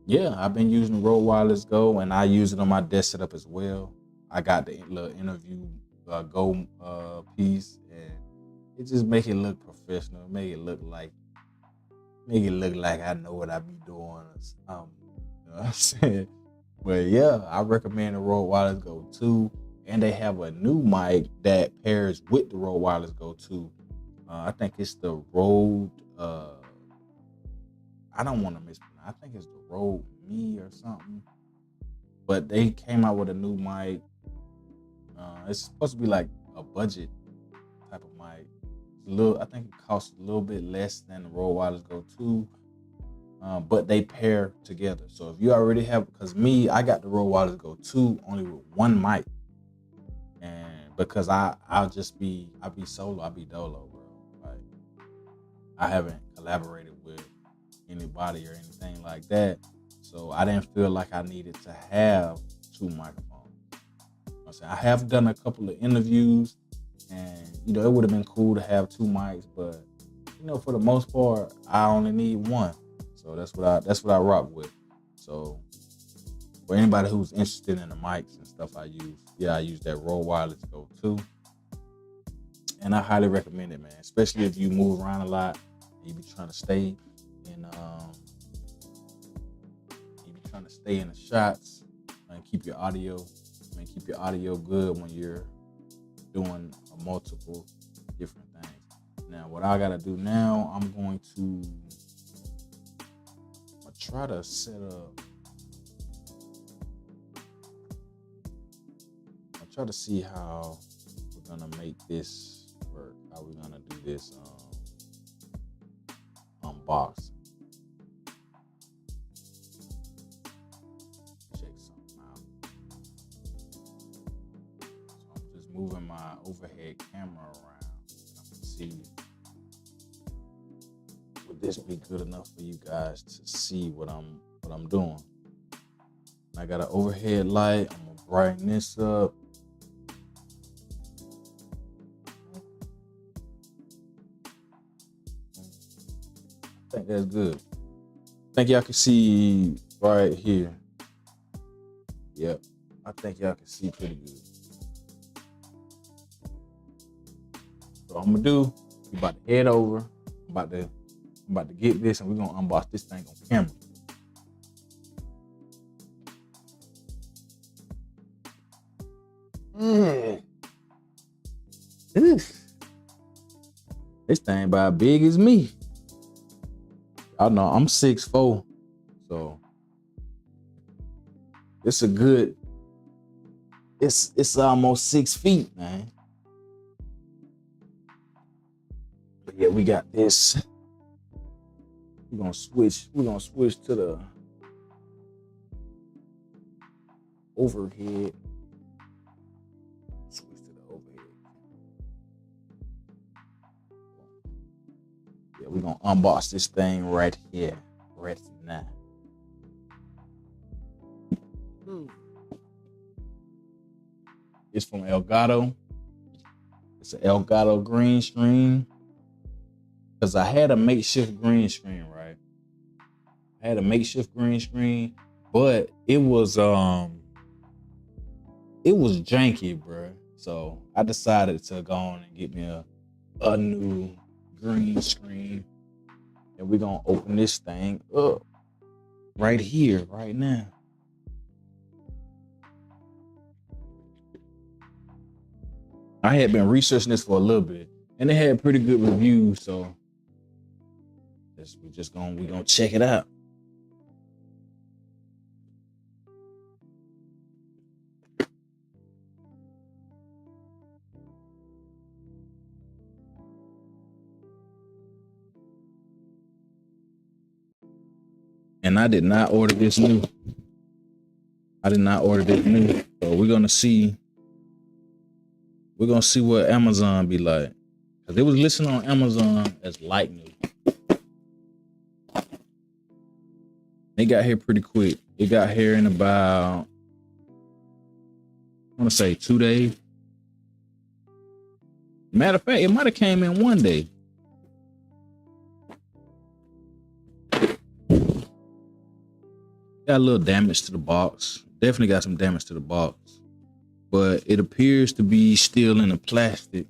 Speaker 1: yeah, I've been using the Rode Wireless Go, and I use it on my desk setup as well. I got the little interview Go piece, and it just make it look professional, make it look like I know what I be doing. You know what I'm saying? But yeah, I recommend the Rode Wireless Go 2, and they have a new mic that pairs with the Rode Wireless Go 2. I think it's the Rode. I don't want to mispronounce. I think it's the Rode Me or something. But they came out with a new mic. It's supposed to be like a budget type of mic. I think it costs a little bit less than the Rode Wireless Go 2. But they pair together. So if you already have, because me, I got the Rode Wireless Go 2 only with one mic, and because I'll be solo, I'll be dolo, bro. Like I haven't collaborated with anybody or anything like that, so I didn't feel like I needed to have two microphones. You know what I'm saying? I have done a couple of interviews, and it would have been cool to have two mics, but for the most part, I only need one. So that's what I rock with. So for anybody who's interested in the mics and stuff I use that Rode Wireless Go 2. And I highly recommend it, man. Especially if you move around a lot and you be trying to stay in the shots and keep your audio good when you're doing multiple different things. Now what I gotta do now, I'm gonna try to set up. I'll try to see how we're gonna make this work. How we're gonna do this unboxing. Check something out. So I'm just moving my overhead camera around. I can see. Would this be good enough for you guys to see what I'm doing? I got an overhead light. I'm gonna brighten this up. I think that's good. I think y'all can see right here. Yep. I think y'all can see pretty good. So I'm gonna do, we about to head over. I'm about to get this, and we're gonna unbox this thing on camera. This thing about big as me. I know I'm 6'4", so it's a good. It's almost 6 feet, man. But yeah, we got this. We're gonna switch to the overhead. Switch to the overhead. Yeah, we're gonna unbox this thing right here, right now. It's from Elgato. It's an Elgato green screen. Because I had a makeshift green screen, right? I had a makeshift green screen, but it was janky, bro. So I decided to go on and get me a new green screen. And we're gonna open this thing up right here, right now. I had been researching this for a little bit, and it had pretty good reviews, so we're gonna check it out. And I did not order this new. So we're gonna see what Amazon be like. Cause it was listed on Amazon as light new. It got here pretty quick. It got here in about, I want to say 2 days. Matter of fact, it might have came in 1 day. Got a little damage to the box. Definitely got some damage to the box. But it appears to be still in the plastic.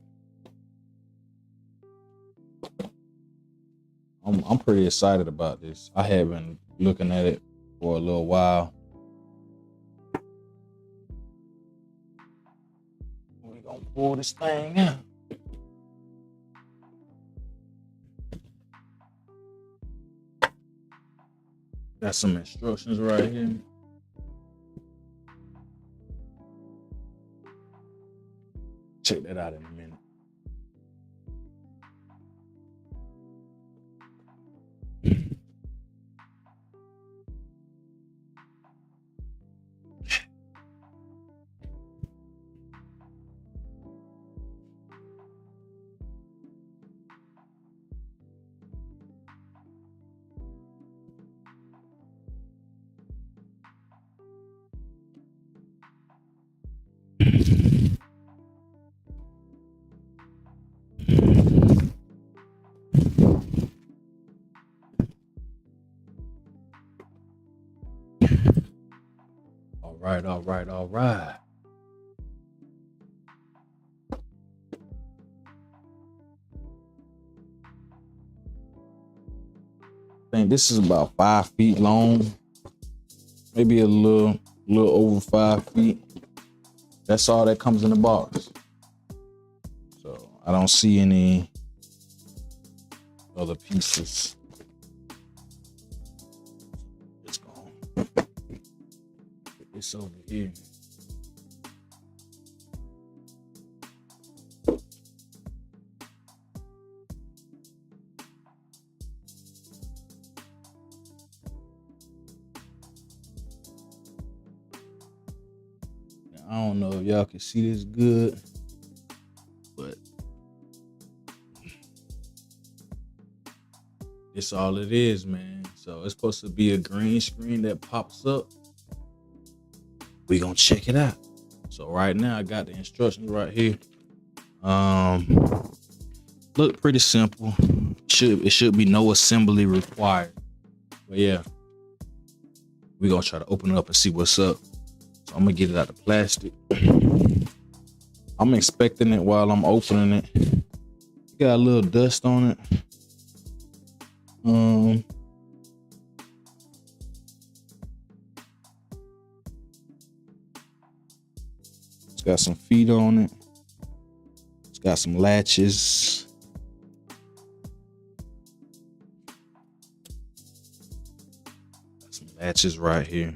Speaker 1: I'm pretty excited about this. I have been looking at it for a little while. We're gonna pull this thing out. Got some instructions right here. Check that out in a minute. All right. I think this is about 5 feet long, maybe a little over 5 feet. That's all that comes in the box. So I don't see any other pieces. It's gone. Put this over here. I don't know if y'all can see this good, but it's all it is, man. So it's supposed to be a green screen that pops up. We gonna check it out. So right now I got the instructions right here. Look pretty simple. It should be no assembly required. But yeah, we gonna try to open it up and see what's up. So I'm gonna get it out of plastic. I'm inspecting it while I'm opening it. Got a little dust on it. It's got some feet on it. It's got some latches. Got some latches right here.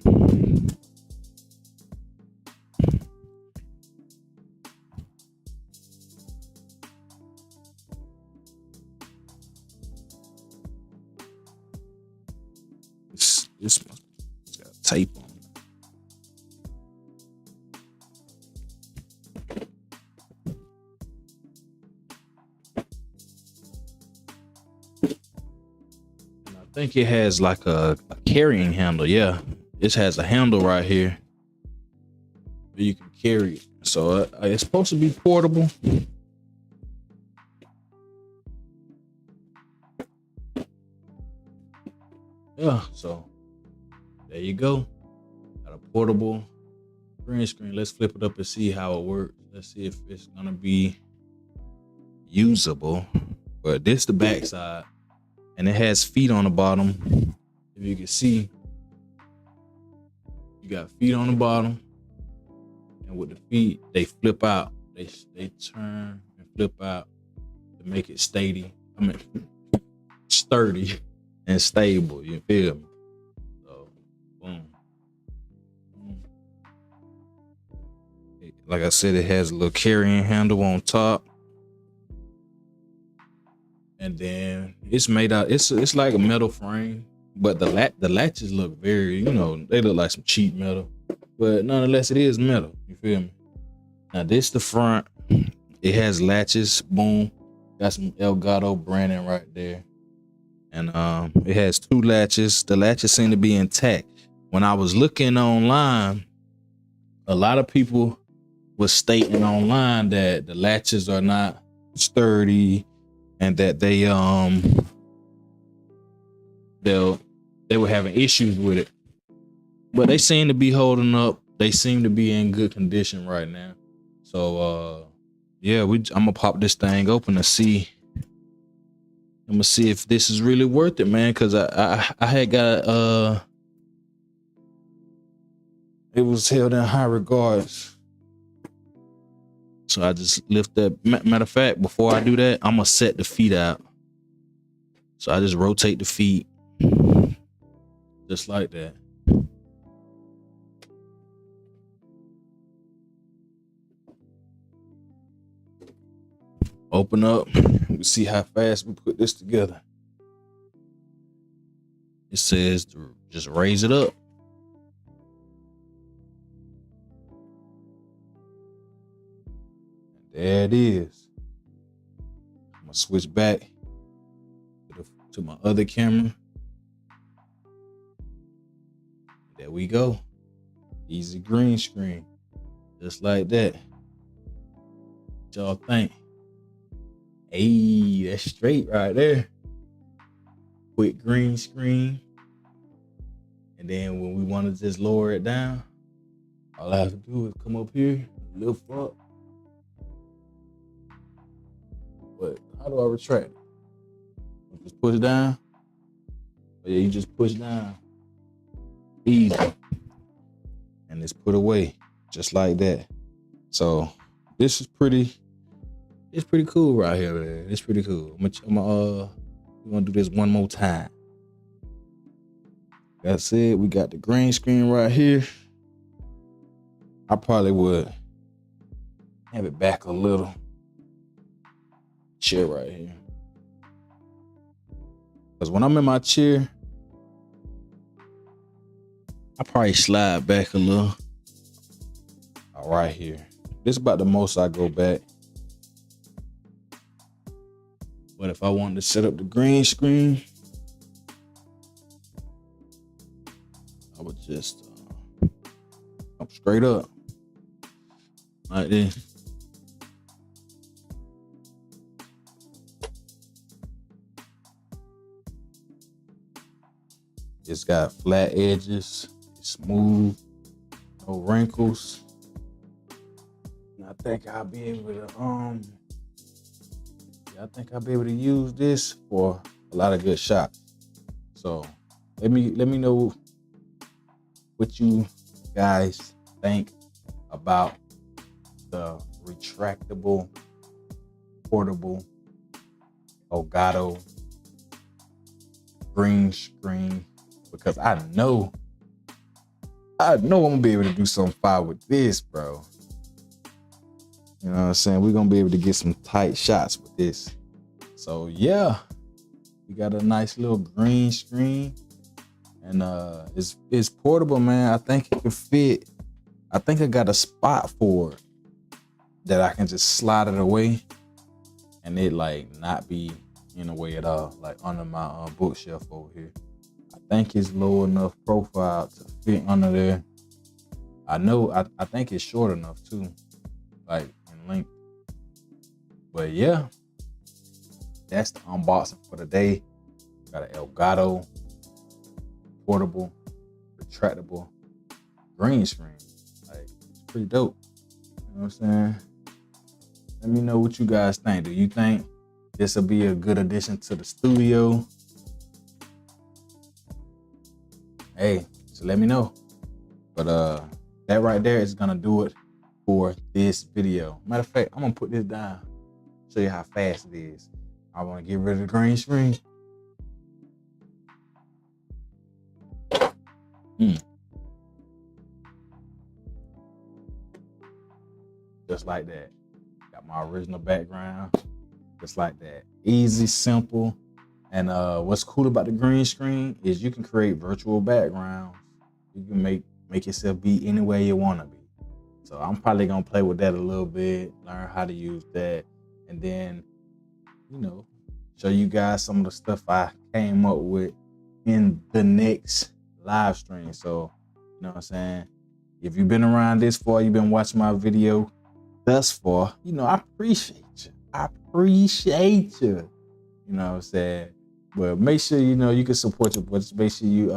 Speaker 1: It's got tape on it. And I think it has like a carrying handle. Yeah, it has a handle right here where you can carry it. So it's supposed to be portable. Yeah, so there you go. Got a portable green screen. Let's flip it up and see how it works. Let's see if it's gonna be usable. But this the back side, and it has feet on the bottom. If you can see, you got feet on the bottom, and with the feet, they flip out. They turn and flip out to make it sturdy and stable. You feel me? So, boom. Like I said, it has a little carrying handle on top, and then it's made out. It's like a metal frame, but the latches look very, they look like some cheap metal, but nonetheless, it is metal. You feel me? Now this the front. It has latches. Boom. Got some Elgato branding right there, and it has 2 latches. The latches seem to be intact. When I was looking online, a lot of people was stating online that the latches are not sturdy and that they were having issues with it, but they seem to be holding up. They seem to be in good condition right now. So yeah, I'm gonna pop this thing open to see. I'm gonna see if this is really worth it, man, because I had got it was held in high regards. So I just lift that. Matter of fact, before I do that, I'm gonna set the feet out. So I just rotate the feet just like that. Open up. We see how fast we put this together. It says to just raise it up. There it is. I'm gonna switch back to my other camera. There we go. Easy green screen. Just like that. What y'all think? Hey, that's straight right there. Quick green screen. And then when we want to just lower it down, all I have to do is come up here, lift up. But how do I retract it? Just push down. Oh yeah, you just push down. Easy. And it's put away just like that. So this is it's pretty cool right here, man. It's pretty cool. We're gonna do this one more time. That's it. We got the green screen right here. I probably would have it back a little. Chair right here. Because when I'm in my chair, I probably slide back a little. All right here. This is about the most I go back. But if I wanted to set up the green screen, I would just come straight up like this. It's got flat edges, it's smooth, no wrinkles. And I think I'll be able to use this for a lot of good shots. So let me know what you guys think about the retractable, portable Elgato green screen, because I know I'm gonna be able to do something fire with this, bro. You know what I'm saying? We're gonna be able to get some tight shots with this. So yeah, we got a nice little green screen, and it's portable, man. I think it can fit. I think I got a spot for it that I can just slide it away, and it like not be in the way at all, like under my bookshelf over here. I think it's low enough profile to fit under there. I know, I think it's short enough too, like in length. But yeah, that's the unboxing for today. Got an Elgato portable, retractable green screen. Like, it's pretty dope. You know what I'm saying? Let me know what you guys think. Do you think this will be a good addition to the studio? Hey, so let me know. But that right there is gonna do it for this video. Matter of fact, I'm gonna put this down, show you how fast it is. I wanna get rid of the green screen. Just like that. Got my original background. Just like that. Easy, simple. And what's cool about the green screen is you can create virtual backgrounds. You can make yourself be any way you wanna be. So I'm probably gonna play with that a little bit, learn how to use that, and then, you know, show you guys some of the stuff I came up with in the next live stream. So, you know what I'm saying? If you've been around this far, you've been watching my video thus far, you know, I appreciate you. I appreciate you. You know what I'm saying? But make sure, you know, you can support your boys. Make sure you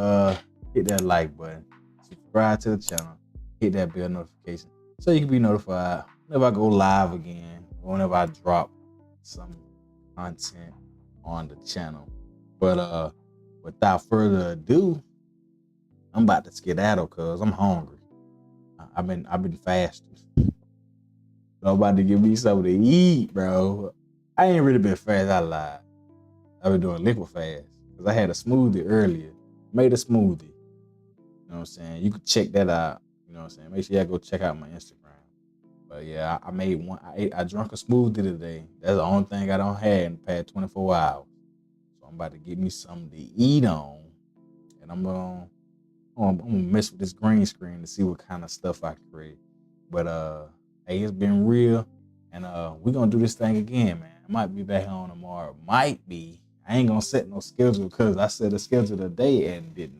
Speaker 1: hit that like button, subscribe to the channel, hit that bell notification so you can be notified whenever I go live again, or whenever I drop some content on the channel. But without further ado, I'm about to skedaddle because I'm hungry. I've been fasting. So I'm about to give me something to eat, bro. I ain't really been fast, I lied. I've been doing liquid fast because I had a smoothie earlier. Made a smoothie. You know what I'm saying? You can check that out. You know what I'm saying? Make sure y'all go check out my Instagram. But yeah, I made one. I drank a smoothie today. That's the only thing I don't have in the past 24 hours. So I'm about to get me something to eat on. And I'm gonna mess with this green screen to see what kind of stuff I can create. But hey, it's been real. And we're gonna do this thing again, man. I might be back on tomorrow. Might be. I ain't gonna set no schedule because I set a schedule today and it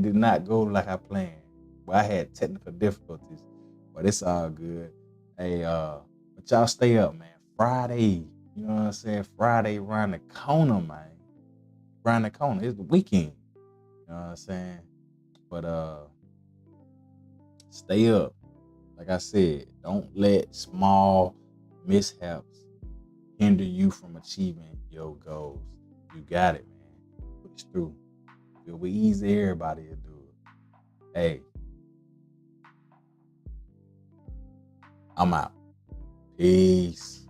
Speaker 1: did not go like I planned. But I had technical difficulties. But it's all good. Hey, but y'all stay up, man. Friday, you know what I'm saying? Friday around the corner, man. Around the corner. It's the weekend. You know what I'm saying? But stay up. Like I said, don't let small mishaps hinder you from achieving your goals. You got it, man. Push through. It'll be easy, everybody will do it. Hey, I'm out. Peace.